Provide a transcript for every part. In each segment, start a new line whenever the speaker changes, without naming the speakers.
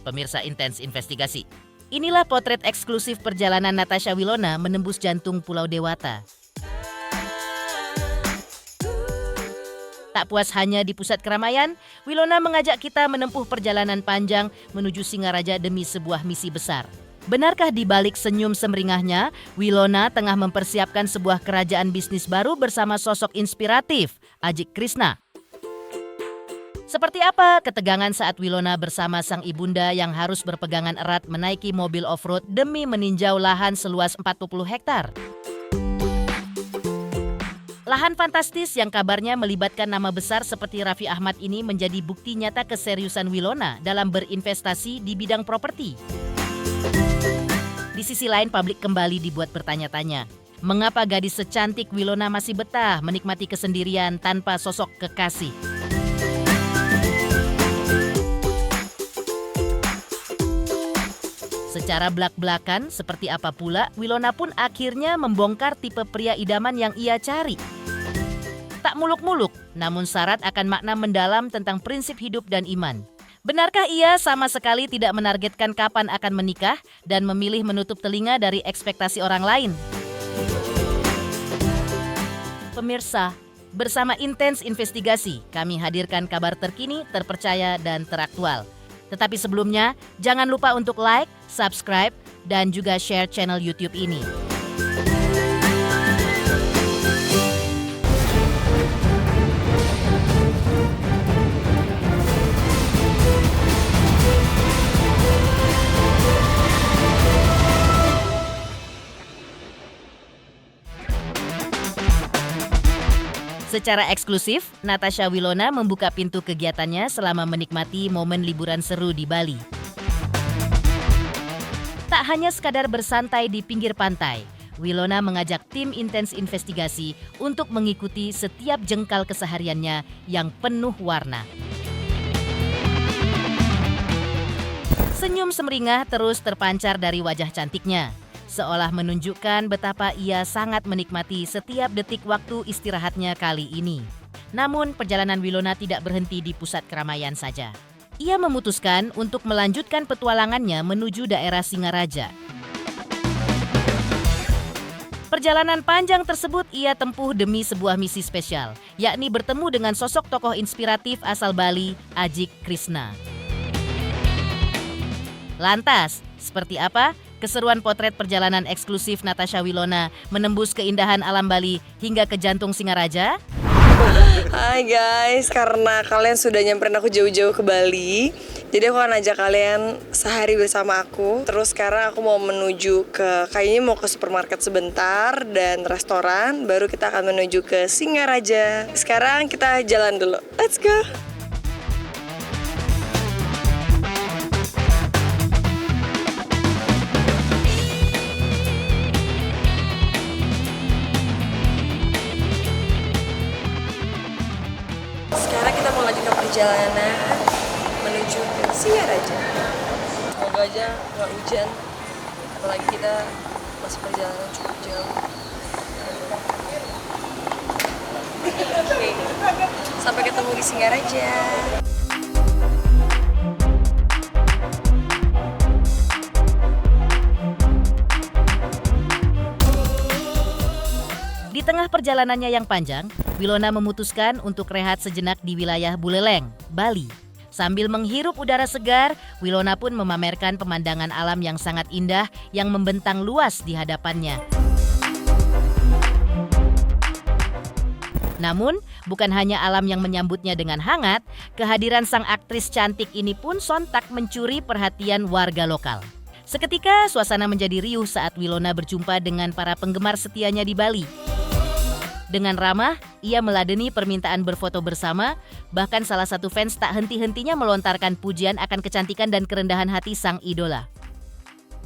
pemirsa Intens Investigasi. Inilah potret eksklusif perjalanan Natasha Wilona menembus jantung Pulau Dewata. Tak puas hanya di pusat keramaian, Wilona mengajak kita menempuh perjalanan panjang menuju Singaraja demi sebuah misi besar. Benarkah di balik senyum semeringahnya, Wilona tengah mempersiapkan sebuah kerajaan bisnis baru bersama sosok inspiratif, Ajik Krishna? Seperti apa ketegangan saat Wilona bersama sang ibunda yang harus berpegangan erat menaiki mobil off-road demi meninjau lahan seluas 40 hektar? Lahan fantastis yang kabarnya melibatkan nama besar seperti Raffi Ahmad ini menjadi bukti nyata keseriusan Wilona dalam berinvestasi di bidang properti. Di sisi lain, publik kembali dibuat bertanya-tanya. Mengapa gadis secantik Wilona masih betah menikmati kesendirian tanpa sosok kekasih? Secara belak-belakan, seperti apa pula, Wilona pun akhirnya membongkar tipe pria idaman yang ia cari. Tak muluk-muluk, namun syarat akan makna mendalam tentang prinsip hidup dan iman. Benarkah ia sama sekali tidak menargetkan kapan akan menikah dan memilih menutup telinga dari ekspektasi orang lain? Pemirsa, bersama Intens Investigasi, kami hadirkan kabar terkini, terpercaya, dan teraktual. Tetapi sebelumnya, jangan lupa untuk like, subscribe, dan juga share channel YouTube ini. Secara eksklusif, Natasha Wilona membuka pintu kegiatannya selama menikmati momen liburan seru di Bali. Tak hanya sekadar bersantai di pinggir pantai, Wilona mengajak tim Intens Investigasi untuk mengikuti setiap jengkal kesehariannya yang penuh warna. Senyum semeringah terus terpancar dari wajah cantiknya, seolah menunjukkan betapa ia sangat menikmati setiap detik waktu istirahatnya kali ini. Namun, perjalanan Wilona tidak berhenti di pusat keramaian saja. Ia memutuskan untuk melanjutkan petualangannya menuju daerah Singaraja. Perjalanan panjang tersebut ia tempuh demi sebuah misi spesial, yakni bertemu dengan sosok tokoh inspiratif asal Bali, Ajik Krishna. Lantas, seperti apa keseruan potret perjalanan eksklusif Natasha Wilona menembus keindahan alam Bali hingga ke jantung Singaraja?
Hai guys, karena kalian sudah nyamperin aku jauh-jauh ke Bali, jadi aku akan ajak kalian sehari bersama aku. Terus sekarang aku mau menuju kayaknya mau ke supermarket sebentar dan restoran, baru kita akan menuju ke Singaraja. Sekarang kita jalan dulu, let's go! Perjalanan menuju ke Singaraja. Semoga aja nggak hujan, apalagi kita masih perjalanan cukup jauh. Oke, sampai ketemu di Singaraja.
Di tengah perjalanannya yang panjang, Wilona memutuskan untuk rehat sejenak di wilayah Buleleng, Bali. Sambil menghirup udara segar, Wilona pun memamerkan pemandangan alam yang sangat indah yang membentang luas di hadapannya. Namun, bukan hanya alam yang menyambutnya dengan hangat, kehadiran sang aktris cantik ini pun sontak mencuri perhatian warga lokal. Seketika, suasana menjadi riuh saat Wilona berjumpa dengan para penggemar setianya di Bali. Dengan ramah, ia meladeni permintaan berfoto bersama, bahkan salah satu fans tak henti-hentinya melontarkan pujian akan kecantikan dan kerendahan hati sang idola.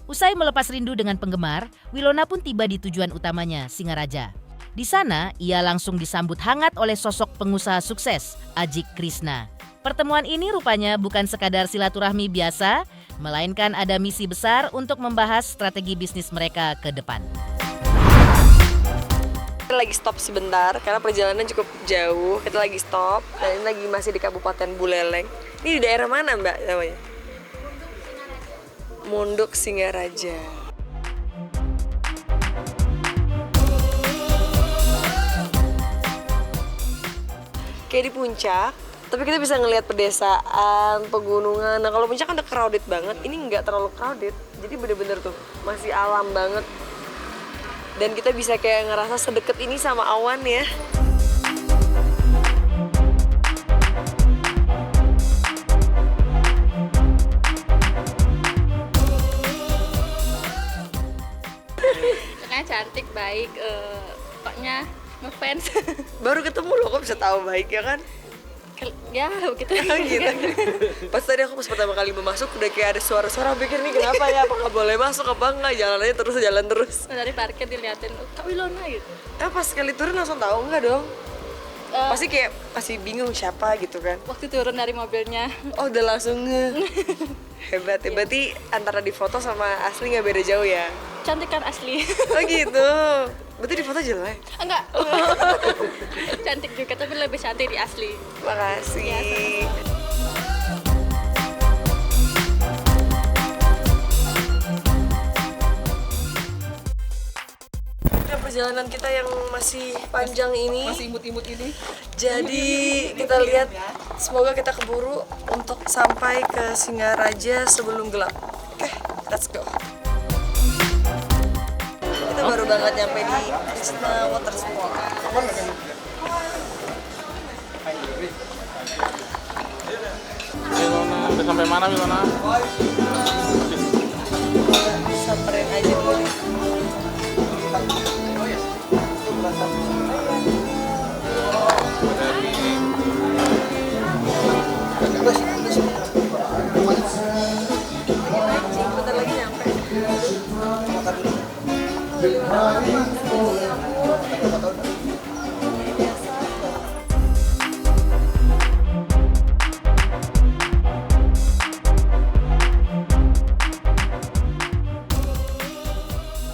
Usai melepas rindu dengan penggemar, Wilona pun tiba di tujuan utamanya, Singaraja. Di sana, ia langsung disambut hangat oleh sosok pengusaha sukses, Ajik Krishna. Pertemuan ini rupanya bukan sekadar silaturahmi biasa, melainkan ada misi besar untuk membahas strategi bisnis mereka ke depan.
Kita lagi stop sebentar karena perjalanan cukup jauh. Kita lagi stop dan ini masih di Kabupaten Buleleng. Ini di daerah mana Mbak namanya? Mondok Singaraja. Kayak di puncak, tapi kita bisa ngelihat pedesaan, pegunungan. Nah kalau puncak kan udah crowded banget, ini nggak terlalu crowded. Jadi bener-bener tuh masih alam banget. Dan kita bisa kayak ngerasa sedekat ini sama awan ya.
Makanya cantik, baik, pokoknya ngefans.
Baru ketemu loh, kok bisa tahu baik ya kan?
Ya begitu.
Oh gitu. Pas tadi aku pertama kali mau masuk udah kayak ada suara-suara, pikir nih kenapa ya, apa nggak boleh masuk apa enggak, jalan terus.
Dari parkir diliatin, oh, Kak Wilona gitu.
Pas sekali turun langsung tahu enggak dong?
Eh,
Pasti kayak masih bingung siapa gitu kan.
Waktu turun dari mobilnya,
Oh udah langsung hebat ya, berarti antara di foto sama asli nggak beda jauh ya?
cantik kan asli.
Oh gitu, berarti di foto jelek?
Enggak. Cantik juga, tapi lebih cantik di asli.
Makasih. Ya, perjalanan kita yang masih panjang ini,
Masih imut-imut ini.
jadi kita lihat semoga kita keburu untuk sampai ke Singaraja sebelum gelap. Oke, let's go. Kita baru banget nyampe di Krishna Water Sport.
Wilona, udah sampai mana Wilona?
Samperin aja dulu. Bentar lagi nyampe.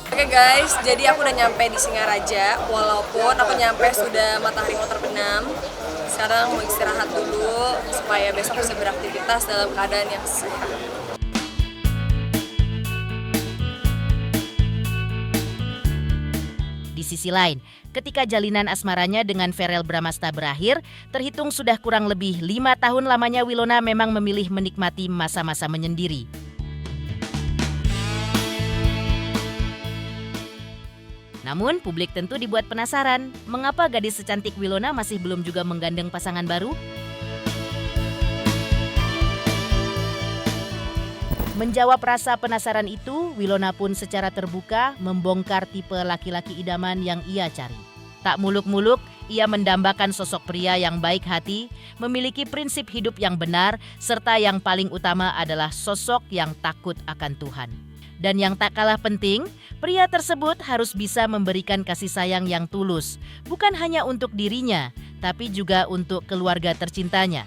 Oke guys, jadi aku udah nyampe di Singaraja. Walaupun aku nyampe sudah matahari mau terbenam, sekarang mau istirahat dulu supaya besok bisa beraktivitas dalam keadaan yang sehat.
Di sisi lain, ketika jalinan asmaranya dengan Verrell Bramasta berakhir, terhitung sudah kurang lebih 5 tahun lamanya Wilona memang memilih menikmati masa-masa menyendiri. Namun, publik tentu dibuat penasaran, mengapa gadis secantik Wilona masih belum juga menggandeng pasangan baru? Menjawab rasa penasaran itu, Wilona pun secara terbuka membongkar tipe laki-laki idaman yang ia cari. Tak muluk-muluk, ia mendambakan sosok pria yang baik hati, memiliki prinsip hidup yang benar, serta yang paling utama adalah sosok yang takut akan Tuhan. Dan yang tak kalah penting, pria tersebut harus bisa memberikan kasih sayang yang tulus, bukan hanya untuk dirinya, tapi juga untuk keluarga tercintanya.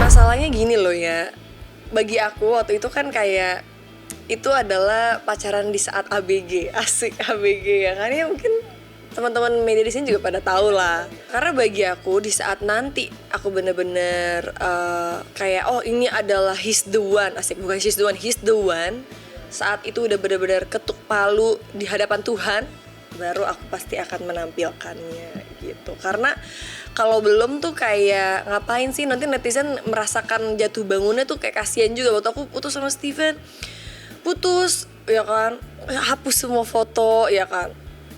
Masalahnya gini loh ya, bagi aku waktu itu kan kayak itu adalah pacaran di saat ABG, asik ABG ya kan, ya mungkin teman-teman media di sini juga pada tahu lah. Karena bagi aku di saat nanti aku bener-bener kayak oh ini adalah he's the one, asik, bukan she's the one, he's the one. Saat itu udah bener-bener ketuk palu di hadapan Tuhan, baru aku pasti akan menampilkannya gitu. Karena kalau belum tuh kayak ngapain sih, nanti netizen merasakan jatuh bangunnya tuh kayak kasihan juga. Waktu aku putus sama Steven, putus ya kan, hapus semua foto ya kan,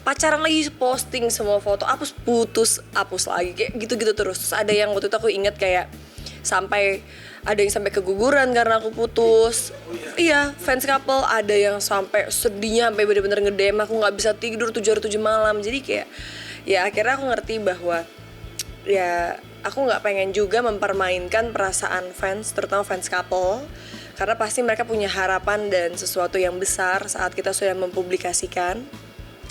pacaran lagi posting semua foto, hapus, putus, hapus lagi, kayak gitu-gitu terus. Terus ada yang waktu itu aku ingat kayak sampai ada yang sampai keguguran karena aku putus. Iya, fans couple ada yang sampai sedihnya sampai bener-bener nge-DM aku nggak bisa tidur 7 hari 7 malam. Jadi kayak ya akhirnya aku ngerti bahwa ya aku nggak pengen juga mempermainkan perasaan fans, terutama fans couple, karena pasti mereka punya harapan dan sesuatu yang besar saat kita sudah mempublikasikan.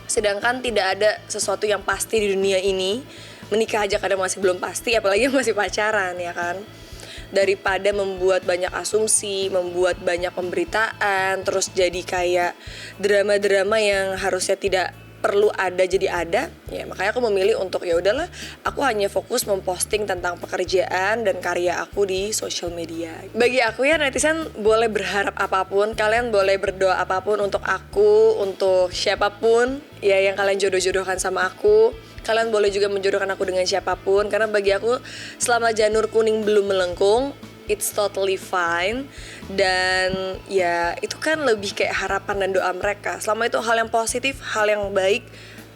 Sedangkan tidak ada sesuatu yang pasti di dunia ini. Menikah aja kadang masih belum pasti, apalagi masih pacaran ya kan. Daripada membuat banyak asumsi, membuat banyak pemberitaan, terus jadi kayak drama-drama yang harusnya tidak perlu ada jadi ada, ya makanya aku memilih untuk ya udahlah, aku hanya fokus memposting tentang pekerjaan dan karya aku di sosial media. Bagi aku ya, netizen boleh berharap apapun, kalian boleh berdoa apapun untuk aku, untuk siapapun ya yang kalian jodoh-jodohkan sama aku. Kalian boleh juga menjodohkan aku dengan siapapun, karena bagi aku selama janur kuning belum melengkung, it's totally fine. Dan ya itu kan lebih kayak harapan dan doa mereka. Selama itu hal yang positif, hal yang baik,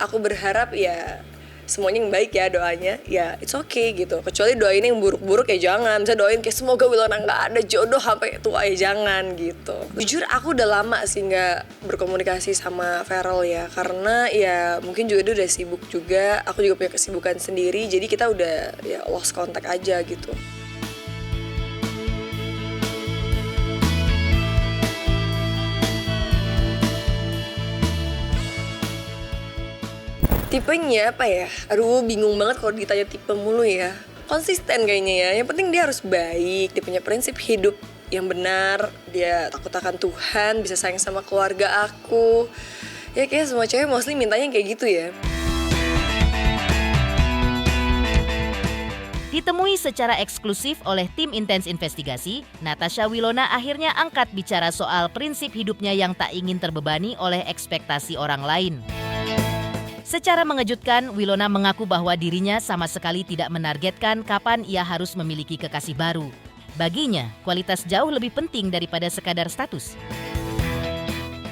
aku berharap ya semuanya yang baik ya doanya, ya it's okay gitu. Kecuali doain yang buruk-buruk ya jangan. Bisa doain kayak semoga Wilona nggak ada jodoh sampai tua ya jangan gitu. Jujur aku udah lama sih nggak berkomunikasi sama Feral ya, karena ya mungkin juga dia udah sibuk juga. Aku juga punya kesibukan sendiri, jadi kita udah ya lost contact aja gitu. Tipenya apa ya? Aduh bingung banget kalau ditanya tipe mulu ya. Konsisten kayaknya ya. Yang penting dia harus baik, dia punya prinsip hidup yang benar, dia takut akan Tuhan, bisa sayang sama keluarga aku. Ya kayak semua cewek mostly mintanya kayak gitu ya.
Ditemui secara eksklusif oleh tim Intens Investigasi, Natasha Wilona akhirnya angkat bicara soal prinsip hidupnya yang tak ingin terbebani oleh ekspektasi orang lain. Secara mengejutkan, Wilona mengaku bahwa dirinya sama sekali tidak menargetkan kapan ia harus memiliki kekasih baru. Baginya, kualitas jauh lebih penting daripada sekadar status.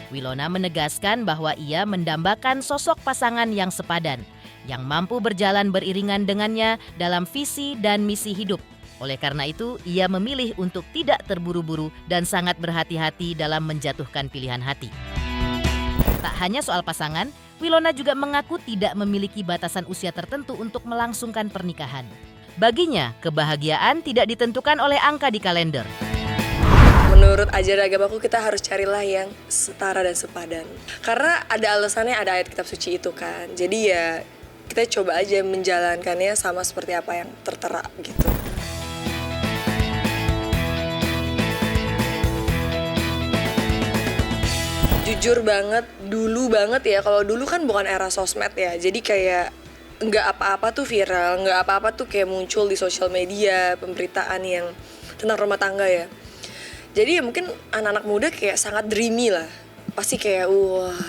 Wilona menegaskan bahwa ia mendambakan sosok pasangan yang sepadan, yang mampu berjalan beriringan dengannya dalam visi dan misi hidup. Oleh karena itu, ia memilih untuk tidak terburu-buru dan sangat berhati-hati dalam menjatuhkan pilihan hati. Tak hanya soal pasangan, Wilona juga mengaku tidak memiliki batasan usia tertentu untuk melangsungkan pernikahan. Baginya, kebahagiaan tidak ditentukan oleh angka di kalender.
Menurut ajaran agamaku, kita harus carilah yang setara dan sepadan. Karena ada alasannya, ada ayat kitab suci itu kan. Jadi ya kita coba aja menjalankannya sama seperti apa yang tertera gitu. Jujur banget, dulu banget ya, kalau dulu kan bukan era sosmed ya, jadi kayak nggak apa-apa tuh viral, nggak apa-apa tuh kayak muncul di sosial media, pemberitaan yang tentang rumah tangga ya. Jadi ya mungkin anak-anak muda kayak sangat dreamy lah, pasti kayak wah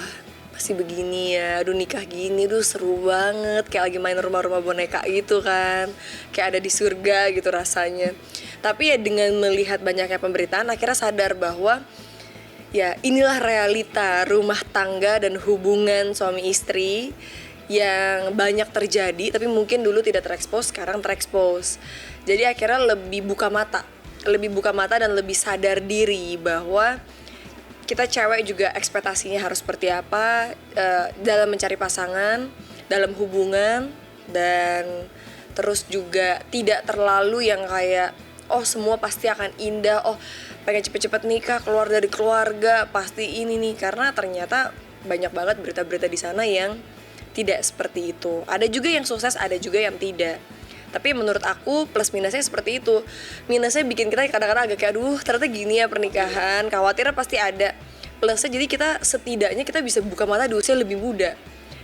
pasti begini ya, aduh nikah gini, aduh seru banget, kayak lagi main rumah-rumah boneka gitu kan, kayak ada di surga gitu rasanya. Tapi ya dengan melihat banyaknya pemberitaan, akhirnya sadar bahwa ya inilah realita rumah tangga dan hubungan suami istri yang banyak terjadi, tapi mungkin dulu tidak terekspos, sekarang terekspos. Jadi akhirnya lebih buka mata dan lebih sadar diri bahwa kita cewek juga ekspektasinya harus seperti apa dalam mencari pasangan, dalam hubungan, dan terus juga tidak terlalu yang kayak oh semua pasti akan indah, oh pengen cepet-cepet nikah, keluar dari keluarga, pasti ini nih. Karena ternyata banyak banget berita-berita di sana yang tidak seperti itu. Ada juga yang sukses, ada juga yang tidak. Tapi menurut aku plus minusnya seperti itu. Minusnya bikin kita kadang-kadang agak kayak aduh ternyata gini ya pernikahan, khawatirnya pasti ada. Plusnya jadi kita setidaknya kita bisa buka mata di usia lebih muda.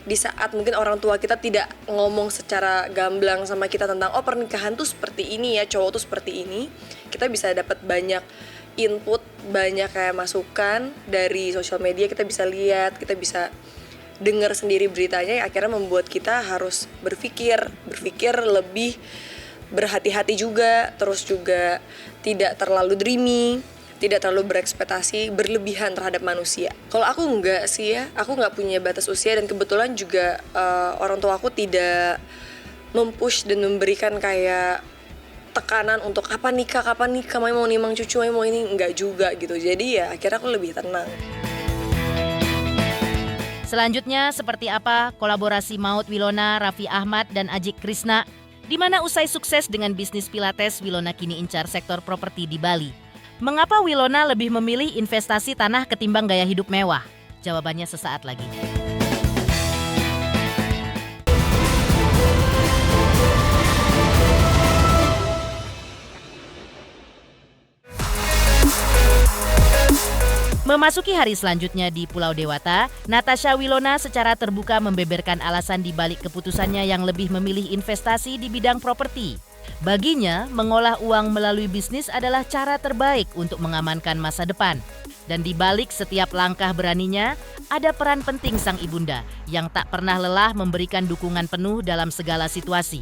Di saat mungkin orang tua kita tidak ngomong secara gamblang sama kita tentang oh pernikahan tuh seperti ini ya, cowok tuh seperti ini, kita bisa dapat banyak input, banyak kayak masukan dari sosial media, kita bisa lihat, kita bisa dengar sendiri beritanya yang akhirnya membuat kita harus berpikir lebih berhati-hati juga, terus juga tidak terlalu dreamy, tidak terlalu berekspektasi berlebihan terhadap manusia. Kalau aku enggak sih ya, aku enggak punya batas usia dan kebetulan juga orang tua aku tidak mempush dan memberikan kayak tekanan untuk kapan nikah, mau nimang cucu, mau ini, enggak juga gitu. Jadi ya akhirnya aku lebih tenang.
Selanjutnya seperti apa kolaborasi Maud Wilona, Raffi Ahmad, dan Ajik Krishna, di mana usai sukses dengan bisnis Pilates, Wilona kini incar sektor properti di Bali. Mengapa Wilona lebih memilih investasi tanah ketimbang gaya hidup mewah? Jawabannya sesaat lagi. Memasuki hari selanjutnya di Pulau Dewata, Natasha Wilona secara terbuka membeberkan alasan di balik keputusannya yang lebih memilih investasi di bidang properti. Baginya, mengolah uang melalui bisnis adalah cara terbaik untuk mengamankan masa depan. Dan di balik setiap langkah beraninya, ada peran penting sang ibunda yang tak pernah lelah memberikan dukungan penuh dalam segala situasi.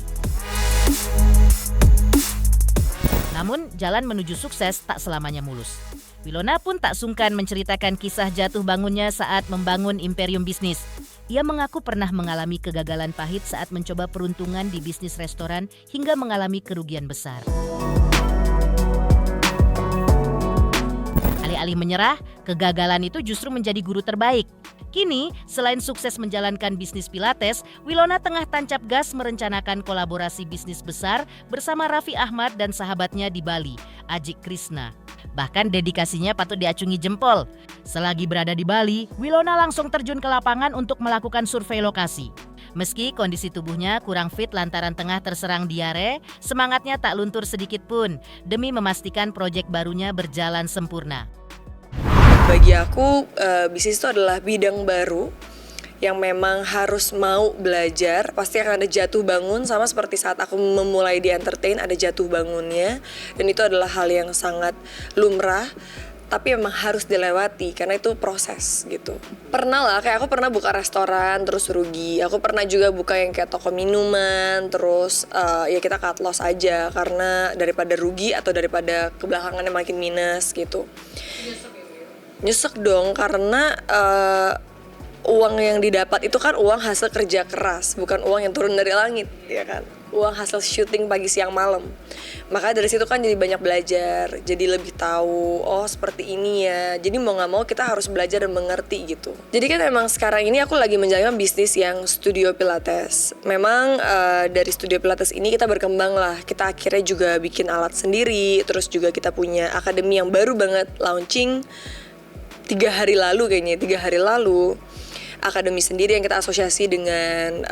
Namun, jalan menuju sukses tak selamanya mulus. Wilona pun tak sungkan menceritakan kisah jatuh bangunnya saat membangun imperium bisnis. Ia mengaku pernah mengalami kegagalan pahit saat mencoba peruntungan di bisnis restoran hingga mengalami kerugian besar. Alih-alih menyerah, kegagalan itu justru menjadi guru terbaik. Kini, selain sukses menjalankan bisnis Pilates, Wilona tengah tancap gas merencanakan kolaborasi bisnis besar bersama Raffi Ahmad dan sahabatnya di Bali, Ajik Krishna. Bahkan dedikasinya patut diacungi jempol. Selagi berada di Bali, Wilona langsung terjun ke lapangan untuk melakukan survei lokasi. Meski kondisi tubuhnya kurang fit lantaran tengah terserang diare, semangatnya tak luntur sedikit pun demi memastikan proyek barunya berjalan sempurna.
Bagi aku, bisnis itu adalah bidang baru yang memang harus mau belajar. Pasti akan ada jatuh bangun, sama seperti saat aku memulai di entertain, ada jatuh bangunnya. Dan itu adalah hal yang sangat lumrah, tapi memang harus dilewati karena itu proses gitu. Pernah lah, kayak aku pernah buka restoran terus rugi. Aku pernah juga buka yang kayak toko minuman, terus ya kita cut loss aja karena daripada rugi atau daripada kebelakangannya makin minus gitu. Nyesek dong, karena uang yang didapat itu kan uang hasil kerja keras, bukan uang yang turun dari langit, ya kan? Uang hasil syuting pagi siang malam. Maka dari situ kan jadi banyak belajar, jadi lebih tahu, oh seperti ini ya. Jadi mau nggak mau kita harus belajar dan mengerti gitu. Jadi kan emang sekarang ini aku lagi menjalankan bisnis yang studio Pilates. Memang dari studio Pilates ini kita berkembang lah. Kita akhirnya juga bikin alat sendiri, terus juga kita punya akademi yang baru banget launching 3 hari lalu. Akademi sendiri yang kita asosiasi dengan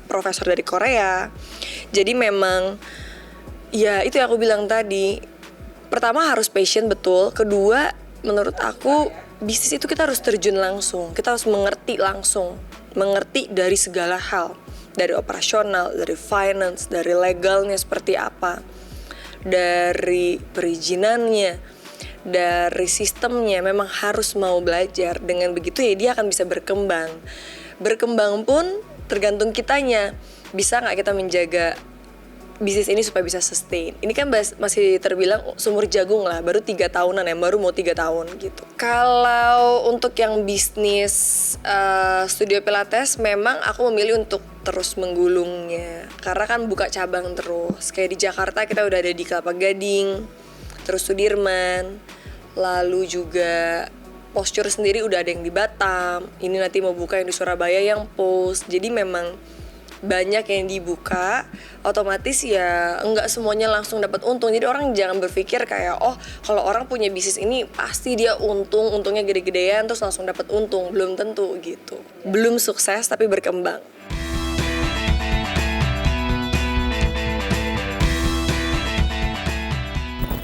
profesor dari Korea. Jadi memang ya itu yang aku bilang tadi. Pertama harus passion betul. Kedua, menurut aku bisnis itu kita harus terjun langsung. Kita harus mengerti langsung. Mengerti dari segala hal. Dari operasional, dari finance, dari legalnya seperti apa. Dari perizinannya, dari sistemnya. Memang harus mau belajar. Dengan begitu ya dia akan bisa berkembang. Berkembang pun tergantung kitanya, bisa nggak kita menjaga bisnis ini supaya bisa sustain. Ini kan masih terbilang sumur jagung lah, baru 3 tahunan ya, baru mau 3 tahun gitu. Kalau untuk yang bisnis studio Pilates, memang aku memilih untuk terus menggulungnya, karena kan buka cabang terus. Kayak di Jakarta kita udah ada di Kelapa Gading, terus Sudirman, lalu juga Posture sendiri udah ada yang di Batam, ini nanti mau buka yang di Surabaya yang Post. Jadi memang banyak yang dibuka, otomatis ya enggak semuanya langsung dapat untung. Jadi orang jangan berpikir kayak oh kalau orang punya bisnis ini pasti dia untungnya gede-gedean terus langsung dapat untung. Belum tentu gitu. Belum sukses tapi berkembang.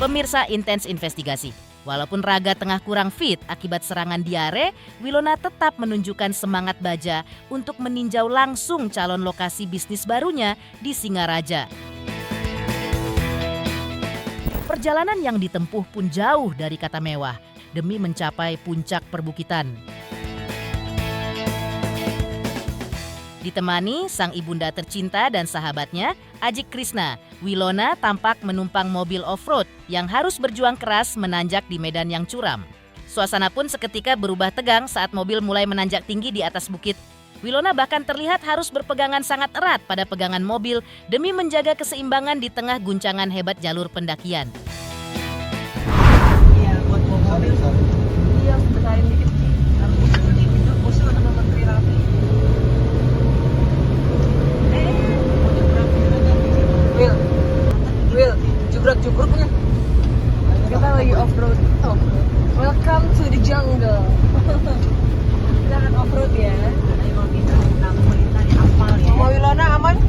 Pemirsa Intens Investigasi. Walaupun raga tengah kurang fit akibat serangan diare, Wilona tetap menunjukkan semangat baja untuk meninjau langsung calon lokasi bisnis barunya di Singaraja. Perjalanan yang ditempuh pun jauh dari kata mewah demi mencapai puncak perbukitan. Ditemani sang ibunda tercinta dan sahabatnya, Ajik Krishna, Wilona tampak menumpang mobil off-road yang harus berjuang keras menanjak di medan yang curam. Suasana pun seketika berubah tegang saat mobil mulai menanjak tinggi di atas bukit. Wilona bahkan terlihat harus berpegangan sangat erat pada pegangan mobil demi menjaga keseimbangan di tengah guncangan hebat jalur pendakian.
Iya, buat bawa mobil. Iya, besarin dikit. Musuh sama Menteri Raffi. Will, jubrak-jubruknya. Kita lagi off-road. Welcome to the jungle. Kita akan off-road ya.
Saya mau melintasi di aspal ya.
Mau Wilona aman?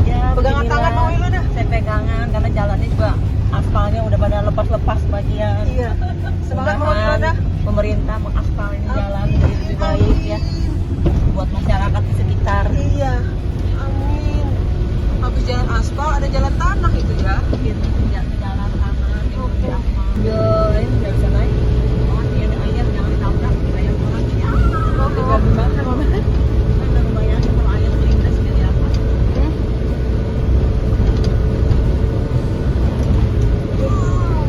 Ya,
Pegangan
beginilah.
tangan mau Wilona?
Saya pegangan karena jalannya juga aspalnya udah pada lepas bagian.
Iya. Semangat
Mudah-mudahan
Mama.
pemerintah mengaspal ini jalan menjadi lebih baik ya buat masyarakat di sekitar.
Iya. Amin. Habis jalan aspal ada jalan tanah itu ya.
Jalan tanah yang lebih aman.
Ya, ini nggak bisa naik.
Oh, ini ada ayam, jangan ditabrak ayam orang ya.
Oh, tinggal di mana Mama?
Kan bayangin kalau ayam melintas jadi apa?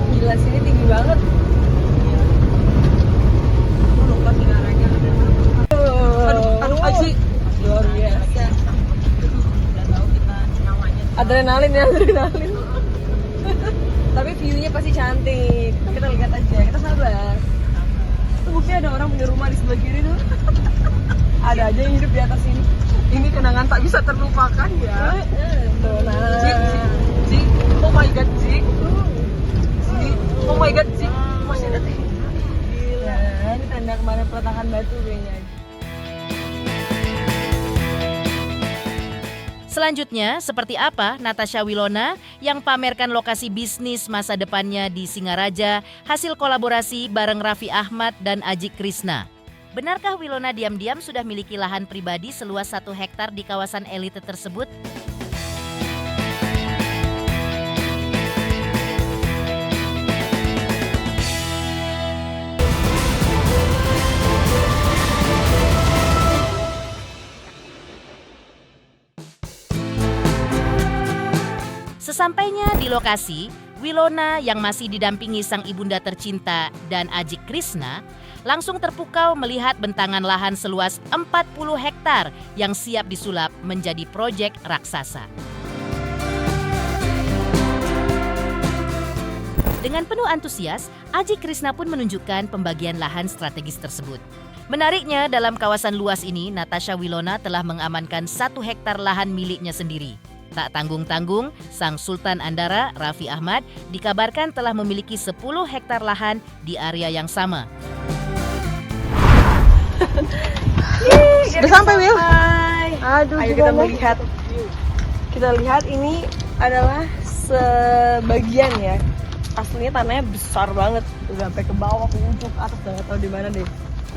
Gila sini tinggi banget.
Aku lupa negaranya ada
Aduh, Aji. Luar biasa.
udah tahu kita namanya.
Adrenalin ya, adrenalin. Tapi view-nya pasti cantik. Kita lihat aja, kita sabar. Tuh bukti ada orang punya rumah di sebelah kiri tuh. Ada aja yang hidup di atas ini. Ini kenangan tak bisa terlupakan ya. Tuh, nah. Zik, oh my god, Zik. Zik, oh my god, Zik. Masih ada tuh. Gila, ini tanda kemarin peletakan batu kayaknya.
Selanjutnya, seperti apa Natasha Wilona yang pamerkan lokasi bisnis masa depannya di Singaraja hasil kolaborasi bareng Raffi Ahmad dan Aji Krishna? Benarkah Wilona diam-diam sudah miliki lahan pribadi seluas 1 hektar di kawasan elite tersebut? Sesampainya di lokasi, Wilona yang masih didampingi sang ibunda tercinta dan Aji Krishna langsung terpukau melihat bentangan lahan seluas 40 hektar yang siap disulap menjadi proyek raksasa. Dengan penuh antusias, Aji Krishna pun menunjukkan pembagian lahan strategis tersebut. Menariknya, dalam kawasan luas ini, Natasha Wilona telah mengamankan 1 hektar lahan miliknya sendiri. Tak tanggung-tanggung, sang Sultan Andara, Raffi Ahmad, dikabarkan telah memiliki 10 hektar lahan di area yang sama.
Sudah sampai, Wil. Aduh, ayo kita melihat. Kita lihat ini adalah sebagian ya. Aslinya tanahnya besar banget, udah sampai ke bawah, ke ujung, ke atas, nggak tahu di mana deh.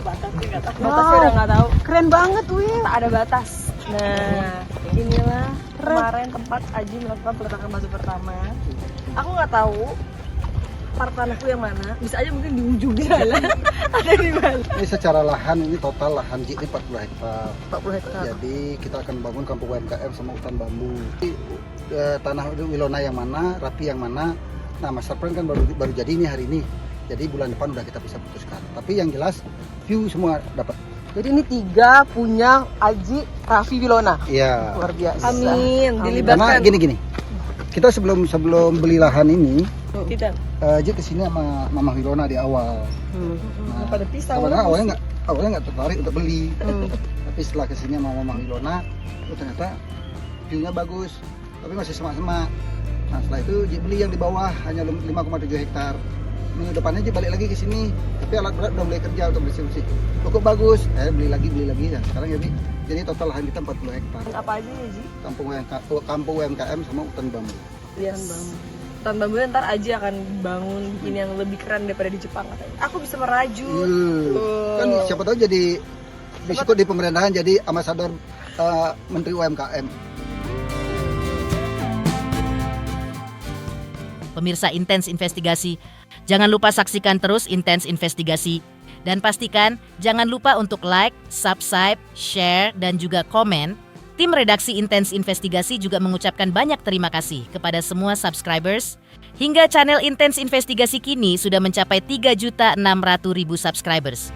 Batasnya nggak tahu. Batasnya udah nggak tahu. Keren banget, Wil. Tak ada batas. Nah, inilah kemarin tempat Aji melakukan peletakan batu pertama. Aku nggak tahu part tanahku yang mana. Bisa aja mungkin di ujung jalan. Ada di mana?
Ini secara lahan ini total lahan ini 40 hektar.
40 hektar.
Jadi kita akan bangun kampung UMKM sama hutan bambu. Tanah Wilona yang mana, Raffi yang mana. Nah, master plan kan baru jadi ini hari ini. Jadi bulan depan udah kita bisa putuskan. Tapi yang jelas view semua dapat.
Jadi ini 3 punya Aji, Raffi, Wilona.
Iya.
Luar biasa. Amin.
Karena
Dilibatkan.
gini. Kita sebelum beli lahan ini,
Tidak.
Aji kesini sama Mama Wilona di awal. Nah,
Pada pisau.
awalnya nggak tertarik untuk beli. Tapi setelah kesini sama Mama Wilona, ternyata view-nya bagus. Tapi masih semak-semak. Nah, setelah itu Ji beli yang di bawah hanya 5,7 hektar. Minggu depannya Ji balik lagi ke sini. Tapi alat berat udah mulai kerja untuk bersih-bersih. Cukup bagus. Beli lagi. Ya, sekarang jadi total lahan kita 40 hektar.
Apa aja ya, Ji?
Kampung UMKM sama hutan bambu.
Yes. Hutan bambu ntar Aji akan bangun bikin yang lebih keren daripada di Jepang katanya. Aku bisa merajut.
Kan siapa tahu jadi bisa ikut di pemerintahan jadi ambasador Menteri UMKM.
Pemirsa Intens Investigasi, jangan lupa saksikan terus Intens Investigasi. Dan pastikan jangan lupa untuk like, subscribe, share, dan juga komen. Tim redaksi Intens Investigasi juga mengucapkan banyak terima kasih kepada semua subscribers. Hingga channel Intens Investigasi kini sudah mencapai 3.600.000 subscribers.